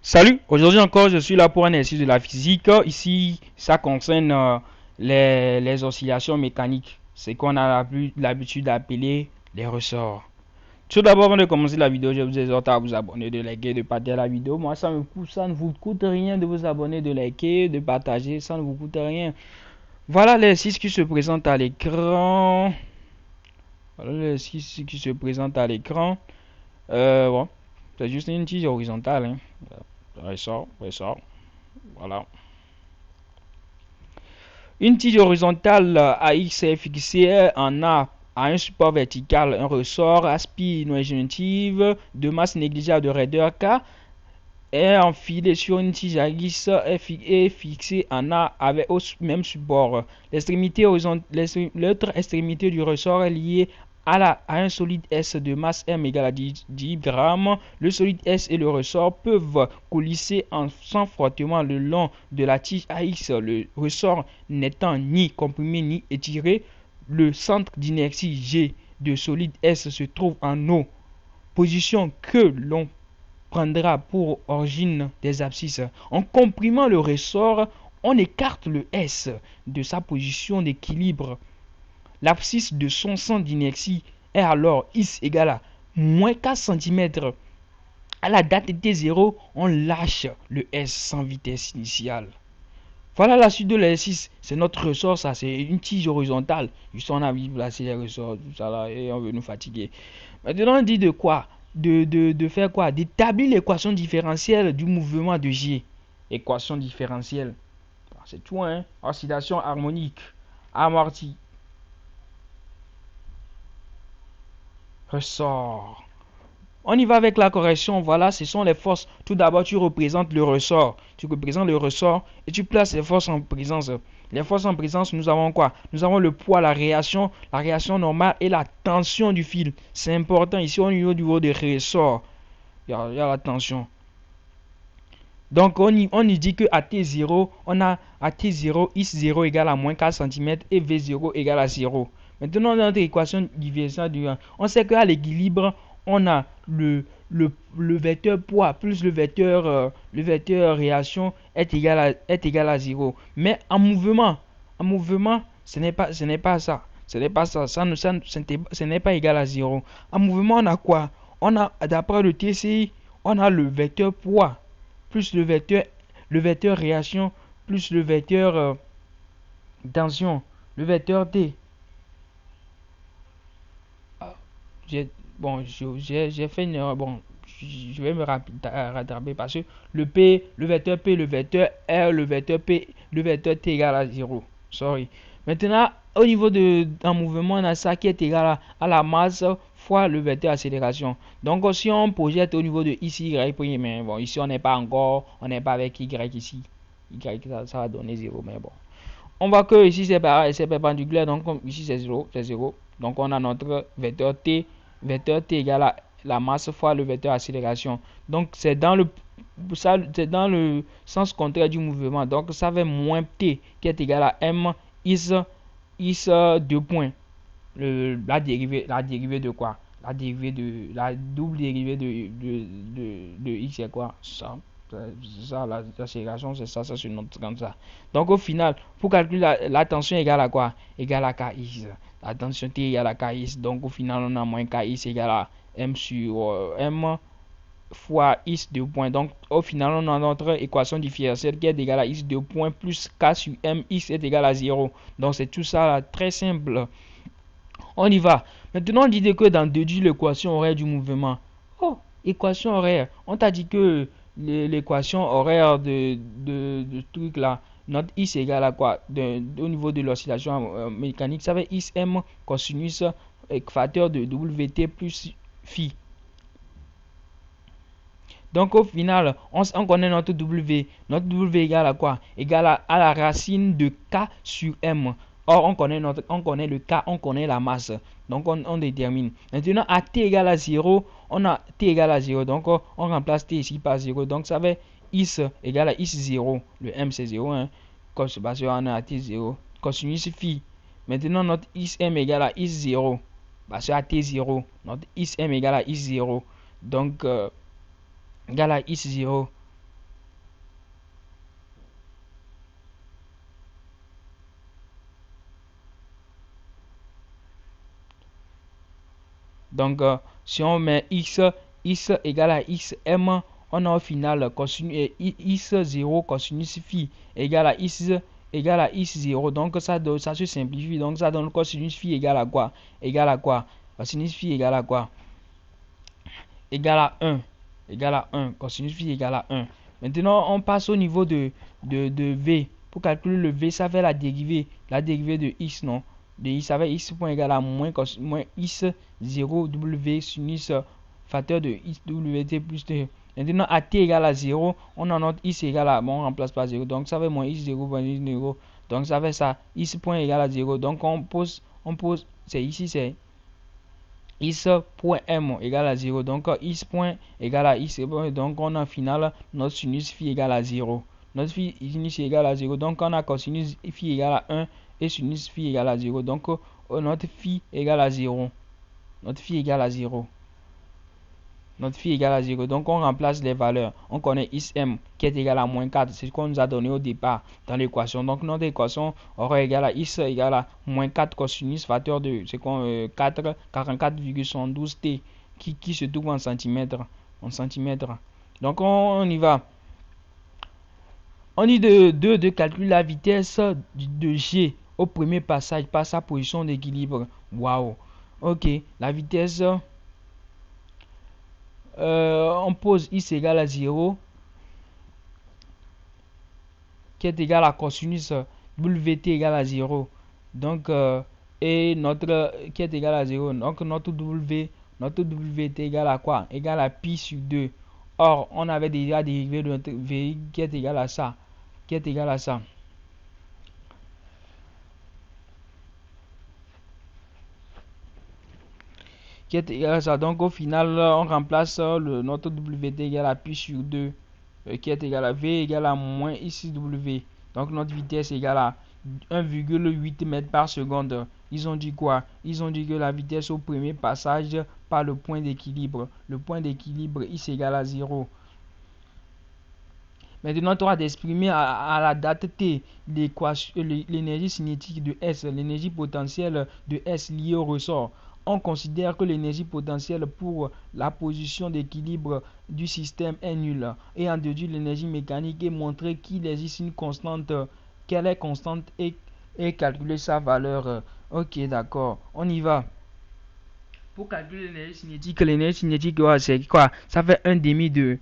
Salut, aujourd'hui encore je suis là pour un exercice de la physique. Ici, ça concerne les oscillations mécaniques, c'est qu'on a l'habitude d'appeler les ressorts. Tout d'abord, avant de commencer la vidéo, je vous exhorte à vous abonner, de liker, de partager la vidéo. Moi, ça ne vous coûte rien de vous abonner, de liker, de partager, ça ne vous coûte rien. Voilà l'exercice qui se présente à l'écran. Voilà l'exercice qui se présente à l'écran. Bon, c'est juste une tige horizontale, hein. Ressort, ressort. Voilà. Une tige horizontale AX est fixée en A à un support vertical, un ressort aspire non éjective de masse négligeable de raideur K est enfilé sur une tige AX est fixée en A avec au même support. L'autre extrémité du ressort est liée à un solide S de masse M égale à 10 grammes. Le solide S et le ressort peuvent coulisser sans frottement le long de la tige AX, le ressort n'étant ni comprimé ni étiré. Le centre d'inertie G de solide S se trouve en O, position que l'on prendra pour origine des abscisses. En comprimant le ressort, on écarte le S de sa position d'équilibre. L'abscisse de son centre d'inertie est alors is égale à moins 4 cm. À la date t0, on lâche le S sans vitesse initiale. Voilà la suite de l'exercice. C'est notre ressort, ça. C'est une tige horizontale. Juste on a envie de placer les ressorts, tout ça là, et on veut nous fatiguer. Maintenant, on dit de quoi? De faire quoi? D'établir l'équation différentielle du mouvement de G. Équation différentielle. C'est tout, hein. Oscillation harmonique. Amorti. Ressort. On y va avec la correction. Voilà, ce sont les forces. Tout d'abord, tu représentes le ressort. Tu représentes le ressort et tu places les forces en présence. Les forces en présence, nous avons quoi? Nous avons le poids, la réaction normale et la tension du fil. C'est important. Ici, au niveau des ressorts, il y a la tension. Donc, on y dit que à T0, on a à T0, Is0 égale à moins 4 cm et V0 égale à 0. Maintenant, dans notre équation différentielle du 1, on sait qu'à l'équilibre, on a le vecteur poids plus le vecteur réaction est égal à 0. Mais en mouvement, ce n'est pas ça. Ce n'est pas ça. Ce n'est pas égal à 0. En mouvement, on a quoi? On a, d'après le TCI, on a le vecteur poids plus le vecteur réaction plus le vecteur tension, le vecteur T. Bon, j'ai fait une erreur. Bon, je vais me rattraper parce que le vecteur P, le vecteur R, le vecteur P, le vecteur T égale à 0. Sorry. Maintenant, au niveau d'un mouvement, on a ça qui est égal à la masse fois le vecteur accélération. Donc, si on projette au niveau de ici, Y, mais bon, ici, on n'est pas avec Y ici. Y, ça va donner 0, mais bon. On voit que ici, c'est perpendiculaire, donc ici, c'est 0, c'est 0. Donc, on a notre vecteur T égale à la masse fois le vecteur accélération. Donc, c'est dans le sens contraire du mouvement. Donc, ça fait moins T qui est égal à M is 2 points. La dérivée de quoi? La double dérivée de X, c'est quoi? Ça, l'accélération, c'est ça se note comme ça. Donc, au final, pour calculer la tension égale à quoi? Égale à KX. La tension T égale à KX. Donc, au final, on a moins KX égale à M sur M fois X 2 points. Donc, au final, on a notre équation différentielle qui est égale à X 2 points plus K sur M, X est égal à 0. Donc, c'est tout ça là, très simple. On y va. Maintenant, on dit que dans déduire l'équation horaire du mouvement. Oh, équation horaire. On t'a dit que l'équation horaire de truc là, notre X égale à quoi au niveau de l'oscillation mécanique, ça va être Xm cosinus facteur de Wt plus phi. Donc au final, on connaît notre W. Notre W égale à quoi? Égale à la racine de K sur M. Or, on connaît le K, on connaît la masse. Donc on détermine. Maintenant, à T égale à 0, on a T égale à 0. Donc on remplace T ici par 0. Donc ça fait Is égale à Is 0. Le M c'est 0. Hein. Parce qu'on a à T 0. Cosinus phi. Maintenant, notre Is M égale à Is 0. Parce qu'à T 0. Notre Is M égale à Is 0. Donc, égale à Is 0. Donc, si on met x égale à xm, on a au final cosinus x0 cosinus phi égale à x0. Donc, ça se simplifie. Donc, ça donne cosinus phi égale à quoi? Égale à quoi? Cosinus phi égale à quoi? Égale à 1. Égale à 1. Cosinus phi égale à 1. Maintenant, on passe au niveau de v. Pour calculer le v, ça fait la dérivée de x, non? De x, ça fait x point égal à moins x0 w sinus facteur de x wt plus 2. Maintenant, à t égale à 0, on a notre x égale à, bon, on remplace par 0. Donc, ça fait moins x0 moins x0. Donc, ça fait ça. X point égal à 0. Donc, on pose, c'est ici, c'est x point m égale à 0. Donc, x point égale à x. Donc, on a en final notre sinus phi égale à 0. Notre sinus égale à 0. Donc, on a cosinus phi égale à 1 et sinus phi égale à 0. Donc, notre phi égale à 0. Notre phi égale à 0. Notre phi égale à 0. Donc, on remplace les valeurs. On connaît xm qui est égal à moins 4. C'est ce qu'on nous a donné au départ dans l'équation. Donc, notre équation aura égal à x égale à moins 4 cosinus facteur de 44,72 t qui se trouve en centimètres. Donc, on y va. On dit de calculer la vitesse de G au premier passage par sa position d'équilibre. Waouh. Ok, la vitesse... on pose x égale à 0 qui est égal à cosinus wt égale à 0. Donc, et notre qui est égal à 0. Donc, notre wt égale à quoi? Égale à pi sur 2. Or, on avait déjà dérivé de notre v qui est égal à ça. Qui est égal à ça. Qui est égal à ça. Donc, au final, on remplace notre wt égale à pi sur 2. Qui est égal à v égale à moins xw. Donc notre vitesse égale à 1,8 mètres par seconde. Ils ont dit quoi? Ils ont dit que la vitesse au premier passage par le point d'équilibre. Le point d'équilibre x égale à 0. Maintenant, tu auras d'exprimer à la date t l'énergie cinétique de S, l'énergie potentielle de S liée au ressort. On considère que l'énergie potentielle pour la position d'équilibre du système est nulle et en déduit l'énergie mécanique et montrer qu'il existe une constante, qu'elle est constante et calculer sa valeur. Ok, d'accord, on y va. Pour calculer l'énergie cinétique, c'est quoi? Ça fait un demi de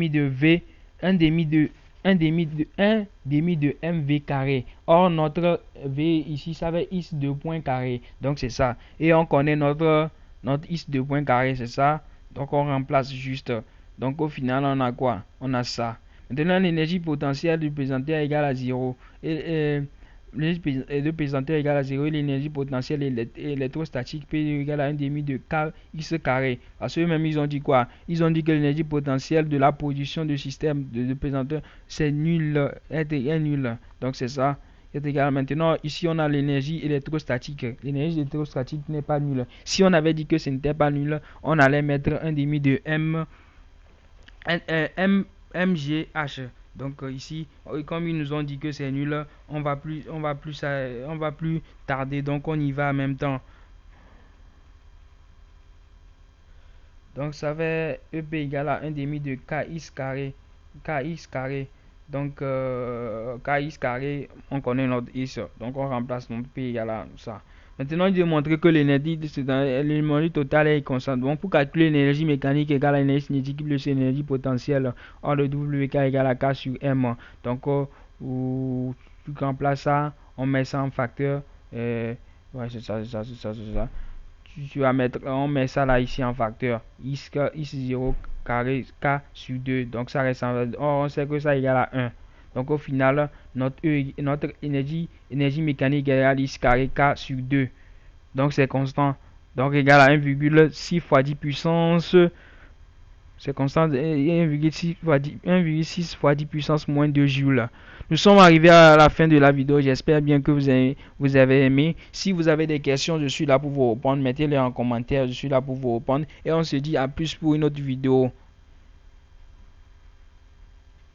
V, un demi de mv carré. Or, notre v ici, ça fait x de point carré. Donc, c'est ça. Et on connaît notre x de point carré, c'est ça. Donc, on remplace juste. Donc, au final, on a quoi? On a ça. Maintenant, l'énergie potentielle du pesanteur égale à 0. L'énergie de pesanteur égale à 0 et l'énergie potentielle électrostatique P égale à 1 demi de kx carré. Parce que eux-mêmes, ils ont dit quoi? Ils ont dit que l'énergie potentielle de la position du système de pesanteur, c'est nul, est nul. Donc, c'est ça. C'est égal. Maintenant, ici, on a l'énergie électrostatique. L'énergie électrostatique n'est pas nulle. Si on avait dit que ce n'était pas nul, on allait mettre 1 demi de mgh. Donc ici, comme ils nous ont dit que c'est nul, on va plus tarder. Donc on y va en même temps. Donc ça fait EP égale à 1 demi de kx carré. Donc kx carré, on connaît notre x. Donc on remplace notre p égale à ça. Maintenant, il faut montrer que l'énergie totale est constante. Donc, pour calculer l'énergie mécanique égale à l'énergie cinétique plus l'énergie potentielle, on le WK égale à K sur M. Donc, tu remplaces ça, on met ça en facteur. Ouais, c'est ça. Tu vas mettre, on met ça là ici en facteur. X0 carré K sur 2. Donc, ça reste on sait que ça égale à 1. Donc au final, notre énergie mécanique égale x carré K sur 2. Donc c'est constant. Donc égal à 1,6 fois 10 puissance. C'est constant. 1,6 fois 10 puissance moins 2 joules. Nous sommes arrivés à la fin de la vidéo. J'espère bien que vous avez aimé. Si vous avez des questions, je suis là pour vous répondre. Mettez-les en commentaire. Je suis là pour vous répondre. Et on se dit à plus pour une autre vidéo.